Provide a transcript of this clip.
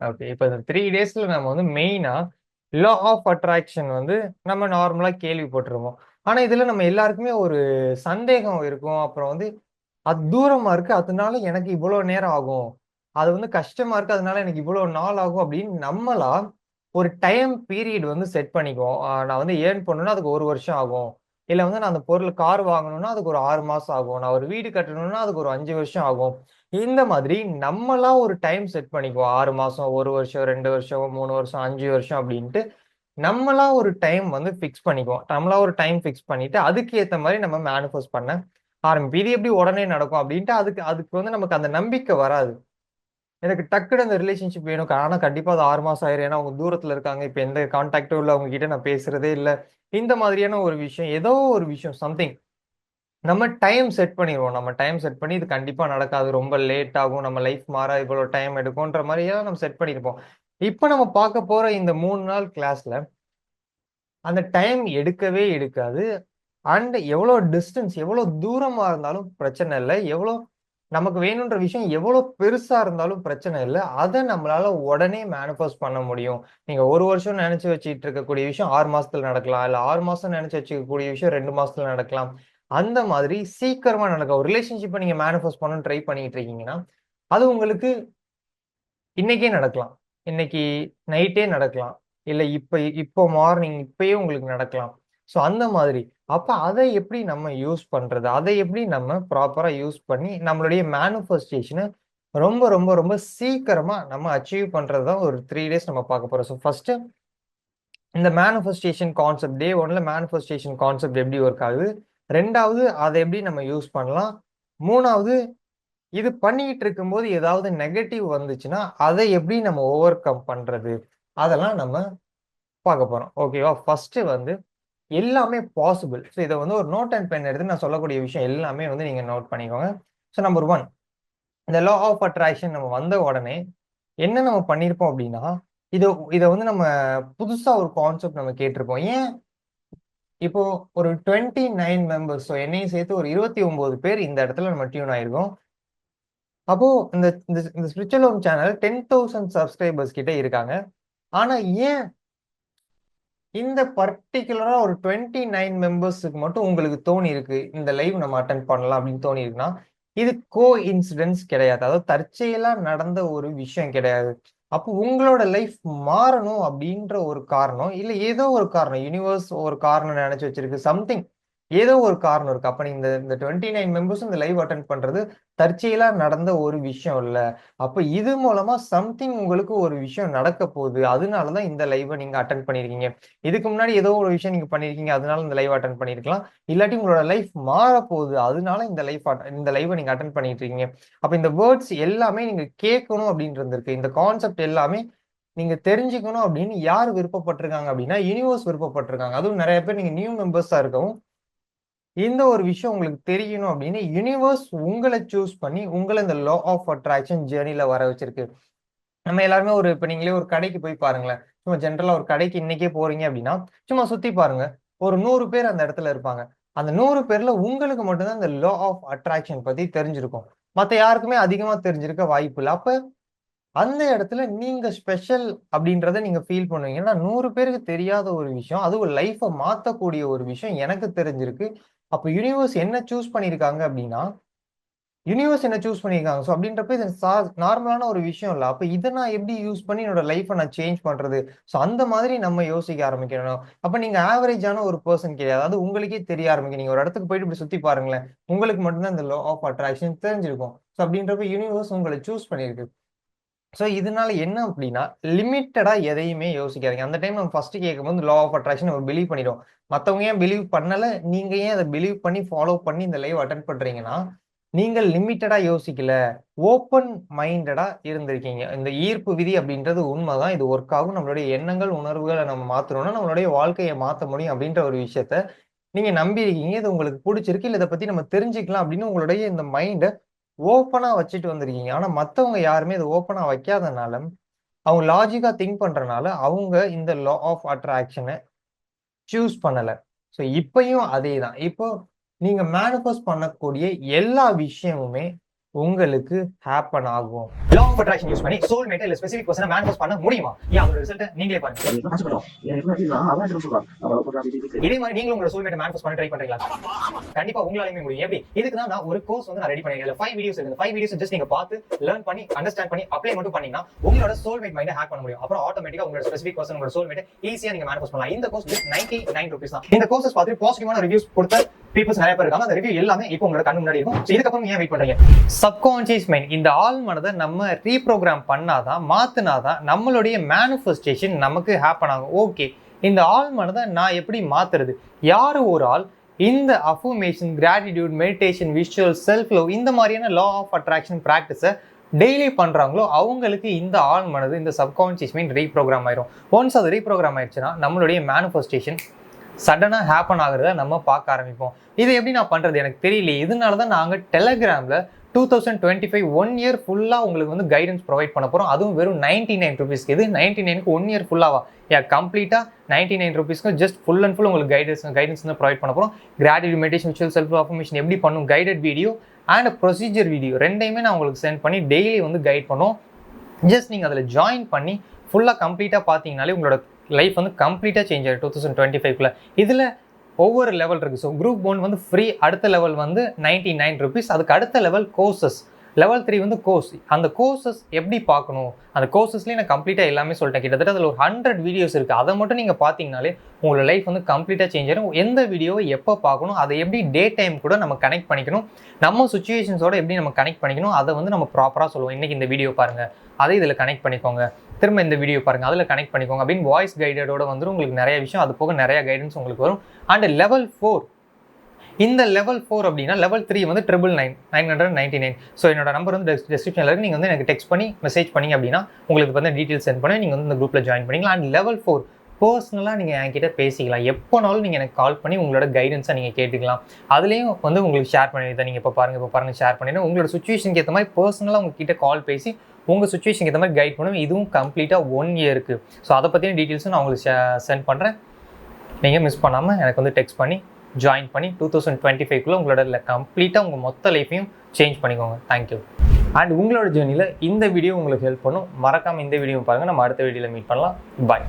Okay. இப்ப இந்த 3 டேஸ்ல நம்ம வந்து மெயினா லா ஆஃப் அட்ராக்ஷன் வந்து நம்ம நார்மலா கேள்விப்பட்டுருப்போம். ஆனா, இதுல நம்ம எல்லாருக்குமே ஒரு சந்தேகம் இருக்கும். அப்புறம் வந்து அது தூரமா இருக்கு. அதனால எனக்கு இவ்வளோ நேரம் ஆகும். அது வந்து கஷ்டமா இருக்கு. அதனால எனக்கு இவ்வளோ நாள் ஆகும் அப்படின்னு நம்மளா ஒரு டைம் பீரியட் வந்து செட் பண்ணிக்குவோம். நான் வந்து ஏர்ன் பண்ணணும்னா அதுக்கு 1 வருஷம் ஆகும். இல்ல வந்து நான் அந்த பொருள் கார் வாங்கணும்னா அதுக்கு ஒரு 6 மாசம் ஆகும். நான் ஒரு வீடு கட்டணும்னா அதுக்கு ஒரு 5 வருஷம் ஆகும். இந்த மாதிரி நம்மளா ஒரு டைம் செட் பண்ணிக்குவோம். 6 மாசம், 1 வருஷம், 2 வருஷம், 3 வருஷம், 5 வருஷம் அப்படின்ட்டு நம்மளா ஒரு டைம் வந்து ஃபிக்ஸ் பண்ணிக்குவோம். நம்மளா ஒரு டைம் ஃபிக்ஸ் பண்ணிட்டு, அதுக்கு ஏத்த மாரி நம்ம மேனிஃபெஸ்ட் பண்ண ஆரம்பிப்போம். இது எப்படி உடனே நடக்கும் அப்படின்ட்டு அதுக்கு அதுக்கு வந்து நமக்கு அந்த நம்பிக்கை வராது. எனக்கு டக்குனு அந்த ரிலேஷன்ஷிப் வேணும். ஆனா கண்டிப்பா அது 6 மாசம் ஆயிரும். ஏன்னா அவங்க தூரத்துல இருக்காங்க. இப்ப எந்த கான்டாக்டும் இல்ல. அவங்க கிட்ட நான் பேசுறதே இல்ல. இந்த மாதிரியான ஒரு விஷயம், ஏதோ ஒரு விஷயம் சம்திங் நம்ம டைம் செட் பண்ணிருவோம். நம்ம டைம் செட் பண்ணி இது கண்டிப்பா நடக்காது. ரொம்ப லேட் ஆகும். நம்ம லைஃப் மாற இவ்வளோ டைம் எடுக்கும்ன்ற மாரியெல்லாம் நம்ம செட் பண்ணியிருப்போம். இப்ப நம்ம பார்க்க போற இந்த 3 நாள் கிளாஸ்ல அந்த டைம் எடுக்கவே எடுக்காது. அண்ட் எவ்வளோ டிஸ்டன்ஸ் எவ்வளோ தூரமா இருந்தாலும் பிரச்சனை இல்ல. எவ்வளோ நமக்கு வேணுன்ற விஷயம் எவ்வளோ பெருசா இருந்தாலும் பிரச்சனை இல்ல. அத நம்மளால உடனே மேனிஃபெஸ்ட் பண்ண முடியும். நீங்க 1 வருஷம் நெனச்சு வச்சுட்டு இருக்கக்கூடிய விஷயம் 6 மாசத்துல நடக்கலாம். இல்ல 6 மாசம் நெனச்சு வச்சுக்கக்கூடிய விஷயம் 2 மாசத்துல நடக்கலாம். அந்த மாதிரி சீக்கிரமா நடக்கும். ஒரு ரிலேஷன்ஷிப்ப நீங்க மேனிஃபெஸ்ட் பண்ணணும்னு ட்ரை பண்ணிட்டு இருக்கீங்கன்னா, அது உங்களுக்கு இன்னைக்கே நடக்கலாம். இன்னைக்கு நைட்டே நடக்கலாம். இல்ல இப்போ மார்னிங் இப்பயே உங்களுக்கு நடக்கலாம். ஸோ அந்த மாதிரி. அப்ப அத எப்படி நம்ம யூஸ் பண்றது? அத எப்படி நம்ம ப்ராப்பரா யூஸ் பண்ணி நம்மளுடைய மேனிஃபெஸ்டேஷன ரொம்ப, ரொம்ப, ரொம்ப சீக்கிரமா நம்ம அச்சீவ் பண்றது தான் ஒரு 3 டேஸ் நம்ம பார்க்க போறோம். ஸோ ஃபர்ஸ்ட்டு இந்த மேனிஃபெஸ்டேஷன் கான்செப்ட் டே 1ல மேனிஃபெஸ்டேஷன் கான்செப்ட் எப்படி ஒர்க் ஆகுது? 2வது அத எப்படி நம்ம யூஸ் பண்ணலாம்? 3வது இது பண்ணிட்டு இருக்கும்போது ஏதாவது நெகட்டிவ் வந்துச்சுன்னா, அதை எப்படி நம்ம ஓவர் கம் பண்றது? அதெல்லாம் நம்ம பார்க்க போறோம். ஓகேவா? ஃபர்ஸ்ட்டு வந்து எல்லாமே பாசிபிள். ஸோ இத வந்து ஒரு நோட் அண்ட் பென் எடுத்து நான் சொல்லக்கூடிய விஷயம் எல்லாமே வந்து நீங்க நோட் பண்ணிக்கோங்க. ஸோ நம்பர் 1 இந்த லா ஆஃப் அட்ராக்ஷன் நம்ம வந்த உடனே என்ன நம்ம பண்ணியிருப்போம் அப்படின்னா, இத இத வந்து நம்ம புதுசா ஒரு கான்செப்ட் நம்ம கேட்டிருப்போம். ஏன் இப்போ ஒரு 29 மெம்பர்ஸ் ஸோ என்னையும் சேர்த்து ஒரு 29 பேர் இந்த இடத்துல நம்ம டியூன் ஆயிருக்கோம். அப்போ இந்த இந்த இந்த ஸ்பிரிச்சுவல் ஹோம் சேனல் 10,000 சப்ஸ்கிரைபர்ஸ் கிட்ட இருக்காங்க. ஆனா ஏன் இந்த பர்ட்டிகுலரா ஒரு 29 மெம்பர்ஸ்க்கு மட்டும் உங்களுக்கு தோணியிருக்கு, இந்த லைவ் நம்ம அட்டெண்ட் பண்ணலாம் அப்படின்னு தோணியிருக்குன்னா, இது இன்சிடென்ஸ் கிடையாது. அதாவது தற்செயலா நடந்த ஒரு விஷயம் கிடையாது. அப்போ உங்களோட லைஃப் மாறணும் அப்படின்ற ஒரு காரணம், இல்ல ஏதோ ஒரு காரணம், யுனிவர்ஸ் ஒரு காரணம் நினைச்சு வச்சிருக்கு. சம்திங் ஏதோ ஒரு காரணம் இருக்கு. அப்ப நீங்க இந்த இந்த 29 மெம்பர்ஸும் இந்த லைவ் அட்டெண்ட் பண்றது தற்செயலா நடந்த ஒரு விஷயம் இல்ல. அப்ப இது மூலமா சம்திங் உங்களுக்கு ஒரு விஷயம் நடக்க போகுது. அதனால தான் இந்த லைவ நீங்க அட்டெண்ட் பண்ணியிருக்கீங்க. இதுக்கு முன்னாடி ஏதோ ஒரு விஷயம் நீங்க பண்ணியிருக்கீங்க. அதனால இந்த லைவ் அட்டெண்ட் பண்ணியிருக்கலாம். இல்லாட்டி உங்களோட லைஃப் மாறப்போகுது. அதனால இந்த லைவ நீங்க அட்டெண்ட் பண்ணிட்டு இருக்கீங்க. அப்ப இந்த வேர்ட்ஸ் எல்லாமே நீங்க கேட்கணும் அப்படின்னு இருந்திருக்கு. இந்த கான்செப்ட் எல்லாமே நீங்க தெரிஞ்சுக்கணும் அப்படின்னு யார் விருப்பப்பட்டிருக்காங்க அப்படின்னா, யுனிவர்ஸ் விருப்பப்பட்டிருக்காங்க. அதுவும் நெறைய பேர் நீங்க நியூ மெம்பர்ஸா இருக்கவும், இந்த ஒரு விஷயம் உங்களுக்கு தெரியணும் அப்படின்னு யுனிவர்ஸ் உங்கள சூஸ் பண்ணி, உங்கள இந்த லா ஆஃப் அட்ராக்ஷன் ஜர்னில வர வச்சிருக்கு. நம்ம எல்லாருமே இப்ப நீங்களே ஒரு கடைக்கு போய் பாருங்களேன். சும்மா ஜெனரலா ஒரு கடைக்கு இன்னைக்கே போறீங்க அப்படின்னா, சும்மா சுத்தி பாருங்க. ஒரு 100 பேர் அந்த இடத்துல இருப்பாங்க. அந்த 100 பேர்ல உங்களுக்கு மட்டும் தான் இந்த லா ஆஃப் அட்ராக்ஷன் பத்தி தெரிஞ்சிருக்கும். மத்த யாருக்குமே அதிகமா தெரிஞ்சிருக்க வாய்ப்பில்ல. அப்ப அந்த இடத்துல நீங்க ஸ்பெஷல் அப்படின்றத நீங்க ஃபீல் பண்ணுவீங்க. ஏன்னா 100 பேருக்கு தெரியாத ஒரு விஷயம், அதுவும் லைஃப்ப மாத்தக்கூடிய ஒரு விஷயம் எனக்கு தெரிஞ்சிருக்கு. அப்ப யுனிவர்ஸ் என்ன சூஸ் பண்ணியிருக்காங்க அப்படின்னா யுனிவர்ஸ் என்ன சூஸ் பண்ணியிருக்காங்க. ஸோ அப்படின்றப்ப இது நார்மலான ஒரு விஷயம் இல்ல. அப்ப இத நான் எப்படி யூஸ் பண்ணி என்னோட லைஃப்ப நான் சேஞ்ச் பண்றது? ஸோ அந்த மாதிரி நம்ம யோசிக்க ஆரம்பிக்கணும். அப்ப நீங்க ஆவரேஜான ஒரு பெர்சன் கிடையாது. அதாவது உங்களுக்கே தெரிய ஆரம்பிக்கும். நீங்க ஒரு இடத்துக்கு போயிட்டு இப்படி சுத்தி பாருங்களேன். உங்களுக்கு மட்டும் தான் இந்த லா ஆஃப் அட்ராக்ஷன் தெரிஞ்சிருக்கும். ஸோ அப்படின்றப்ப யுனிவர்ஸ் உங்கள சூஸ் பண்ணியிருக்கு. ஸோ இதனால என்ன அப்படின்னா, லிமிட்டடா எதையுமே யோசிக்காதீங்க. அந்த டைம் நம்ம ஃபர்ஸ்ட் கேட்கும்போது லா ஆஃப் அட்ராக்ஷன் நம்ம பிலீவ் பண்ணிடுவோம். மத்தவங்க ஏன் பிலீவ் பண்ணல? நீங்க ஏன் அத பிலீவ் பண்ணி ஃபாலோ பண்ணி இந்த லைவ் அட்டெண்ட் பண்றீங்கன்னா, நீங்க லிமிட்டடா யோசிக்கல. ஓப்பன் மைண்டடா இருந்திருக்கீங்க. இந்த ஈர்ப்பு விதி அப்படின்றது உண்மதான். இது ஒர்க் ஆகும். நம்மளுடைய எண்ணங்கள், உணர்வுகள நம்ம மாத்துனோம்னா, நம்மளுடைய வாழ்க்கைய மாத்த முடியும் அப்படின்ற ஒரு விஷயத்த நீங்க நம்பியிருக்கீங்க. இது உங்களுக்கு புடிச்சிருக்கு. இல்ல இத பத்தி நம்ம தெரிஞ்சுக்கலாம் அப்படின்னு உங்களுடைய இந்த மைண்ட ஓப்பனா வச்சுட்டு வந்திருக்கீங்க. ஆனா மத்தவங்க யாருமே இத ஓப்பனா வைக்காதனால, அவங்க லாஜிக்கா திங்க் பண்றனால, அவங்க இந்த லா ஆஃப் அட்ராக்ஷன சூஸ் பண்ணல. ஸோ இப்பயும் அதேதான். இப்போ நீங்க மேனிஃபெஸ்ட் பண்ணக்கூடிய எல்லா விஷயமுமே உங்களுக்கு ஹேப்பன் ஆகும். லா ஆஃப் அட்ராக்ஷன் யூஸ் பண்ணி சோல்மேட் இல்ல ஸ்பெசிபிக் பர்சனை மேனிஃபெஸ்ட் பண்ண முடியுமா? அதோட ரிசல்ட் நீங்களே பாருங்க. இதே மாதிரி நீங்களும் உங்களோட சோல்மேட் மேனிஃபெஸ்ட் பண்ண ட்ரை பண்றீங்களா? கண்டிப்பா உங்களாலயுமே முடியும். எப்படி? இதுக்கு தான் நான் ஒரு கோர்ஸ் வந்து நான் ரெடி பண்ணிருக்கேன். 5 வீடியோஸ் இருக்கு. 5 வீடியோஸ் ஜஸ்ட் நீங்க பார்த்து லேர்ன் பண்ணி அண்டர்ஸ்டாண்ட் பண்ணி அப்ளை மட்டும் பண்ணீங்கன்னா உங்களோட சோல்மேட் மைண்டை ஹேக் பண்ண முடியும். அப்புறம் ஆட்டோமேட்டிக்கா உங்களோட ஸ்பெசிபிக் பர்சன் உங்களோட சோல்மேட் ஈஸியா நீங்க மேனிஃபெஸ்ட் பண்ணலாம். இந்த கோர்ஸ் ஜஸ்ட் 99 ரூபீஸ் தான். இந்த கோர்சஸ் பார்த்து பாசிட்டிவான ரிவ்யூஸ் கொடுத்த பீப்பிள்ஸ் நிறைய பேர் இருக்காங்க. அந்த ரிவ்யூ எல்லாமே இப்போ உங்களோட கண்ணு முன்னாடி இருக்கும். இதுக்கப்புறம் ஏன் வெயிட் பண்றீங்க? சப்கான்ஷியஸ் மைண்ட், இந்த ஆள் மனதை நம்ம ரீப்ரோகிராம் பண்ணாதான், மாத்தினாதான் நம்மளுடைய மேனிஃபெஸ்டேஷன் நமக்கு ஹேப்பன் ஆகும். ஓகே, இந்த ஆள் மனதை நான் எப்படி மாத்துறது? யாரு ஒரு ஆள் இந்த affirmation, gratitude, meditation, visual, self love இந்த மாதிரியான லா ஆஃப் அட்ராக்ஷன் ப்ராக்டிஸை டெய்லி பண்ணுறாங்களோ அவங்களுக்கு இந்த ஆள் மனது, இந்த சப்கான்ஷியஸ் மைண்ட் ரீப்ரோகிராம் ஆயிரும். ஒன்ஸ் அது ரீப்ரோகிராம் ஆயிடுச்சுன்னா நம்மளுடைய மேனிஃபெஸ்டேஷன் சடனாக ஹேப்பன் ஆகுறத நம்ம பார்க்க ஆரம்பிப்போம். இதை எப்படி நான் பண்ணுறது எனக்கு தெரியலையே. இதனால தான் நாங்கள் டெலகிராமில் 2025 1 இயர் ஃபுல்லாக உங்களுக்கு வந்து கைடன்ஸ் ப்ரொவைட் பண்ண போகிறோம். அதுவும் வெறும் 99 ரூபீஸ்க்கு. இது 99க்கு 1 இயர் ஃபுல்லாவா? கம்ப்ளீட்டாக 99 ரூபீஸ்க்கு ஜஸ்ட் ஃபுல் அண்ட் ஃபுல் உங்களுக்கு கைடன்ஸ் வந்து ப்ரொவைட் பண்ண போகிறோம். Gratitude, meditation, visual, self affirmation எப்படி பண்ணும், guided video and procedure video ரெண்டையுமே நான் உங்களுக்கு சென்ட் பண்ணி டெய்லி வந்து கைட் பண்ணுவோம். ஜஸ்ட் நீங்கள் அதில் ஜாயின் பண்ணி ஃபுல்லாக கம்ப்ளீட்டாக பார்த்தீங்கனாலே உங்களோட லைஃப் வந்து கம்ப்ளீட்டாக சேஞ்ச் ஆகிடும் 2025குள்ள. இதில் ஒவ்வொரு லெவல் இருக்குது. ஸோ குரூப் 1 வந்து ஃப்ரீ, அடுத்த லெவல் வந்து 99 ரூபீஸ். அதுக்கு அடுத்த லெவல் கோர்சஸ், லெவல் 3 வந்து கோர்ஸ். அந்த கோர்சஸ் எப்படி பார்க்கணும், அந்த கோர்சஸ்லேயே நான் கம்ப்ளீட்டாக எல்லாமே சொல்லிட்டேன். கிட்டத்தட்ட அதில் ஒரு 100 வீடியோஸ் இருக்குது. அதை மட்டும் நீங்கள் பார்த்தீங்கனாலே உங்களோட லைஃப் வந்து கம்ப்ளீட்டாக சேஞ்ச் ஆகிடும். எந்த வீடியோவை எப்போ பார்க்கணும், அதை எப்படி டே டைம் கூட நம்ம கனெக்ட் பண்ணிக்கணும், நம்ம சுச்சுவேஷன்ஸோட எப்படி நம்ம கனெக்ட் பண்ணிக்கணும், அதை வந்து நம்ம ப்ராப்பராக சொல்லுவோம். இன்றைக்கி இந்த வீடியோ பாருங்கள், அதை இதில் கனெக்ட் பண்ணிக்கோங்க, திரும்ப இந்த வீடியோ பாருங்கள், அதில் கனெக்ட் பண்ணிக்கோங்க அப்படின்னு வாய்ஸ் கைடடோட வந்துடும். உங்களுக்கு நிறைய விஷயம், அது போக நிறைய கைடன்ஸ் உங்களுக்கு வரும். அண்ட் லெவல் 4, இந்த லெவல் 4 அப்படின்னா லெவல் 3 வந்து 999. ஸோ என்னோட நம்பர் வந்து டிஸ்கிரிப்ஷனில் இருக்குது. நீங்கள் வந்து எனக்கு டெக்ஸ்ட் பண்ணி மெசேஜ் பண்ணிங்க அப்படின்னா உங்களுக்கு வந்து டீட்டெயில்ஸ் சென்ட் பண்ணி நீங்கள் வந்து இந்த குரூப்பில் ஜாயின் பண்ணிக்கலாம். அண்ட் லெவல் 4 பர்சனலாக நீங்கள் என்கிட்ட பேசிக்கலாம். எப்போனாலும் நீங்கள் எனக்கு கால் பண்ணி உங்களோட கைடன்ஸை நீங்கள் கேட்டுக்கலாம். அதுலேயும் வந்து உங்களுக்கு ஷேர் பண்ணிடுறேன். நீங்கள் இப்போ பாருங்கள் ஷேர் பண்ணிடுறேன். உங்களோட சுச்சுவேஷனுக்கு ஏற்ற மாதிரி பர்சனலாக உங்ககிட்ட கால் பேசி உங்கள் சுச்சுவேஷனுக்கு ஏற்ற மாதிரி கைட் பண்ணுவேன். இதுவும் கம்ப்ளீட்டாக 1 இயருக்கு. ஸோ அதை பற்றின டீட்டெயில்ஸும் நான் உங்களுக்கு சென்ட் பண்ணுறேன். நீங்கள் மிஸ் பண்ணாமல் எனக்கு வந்து டெக்ஸ்ட் பண்ணி ஜாயின் பண்ணி 2025குள்ளே உங்களோட கம்ப்ளீட்டாக உங்கள் மொத்த லைஃப்பையும் சேஞ்ச் பண்ணிக்கோங்க. தேங்க்யூ. அண்ட் உங்களோட ஜேர்னியில் இந்த வீடியோ உங்களுக்கு ஹெல்ப் பண்ணும். மறக்காமல் இந்த வீடியோ பாருங்கள். நம்ம அடுத்த வீடியோவில் மீட் பண்ணலாம். பாய்.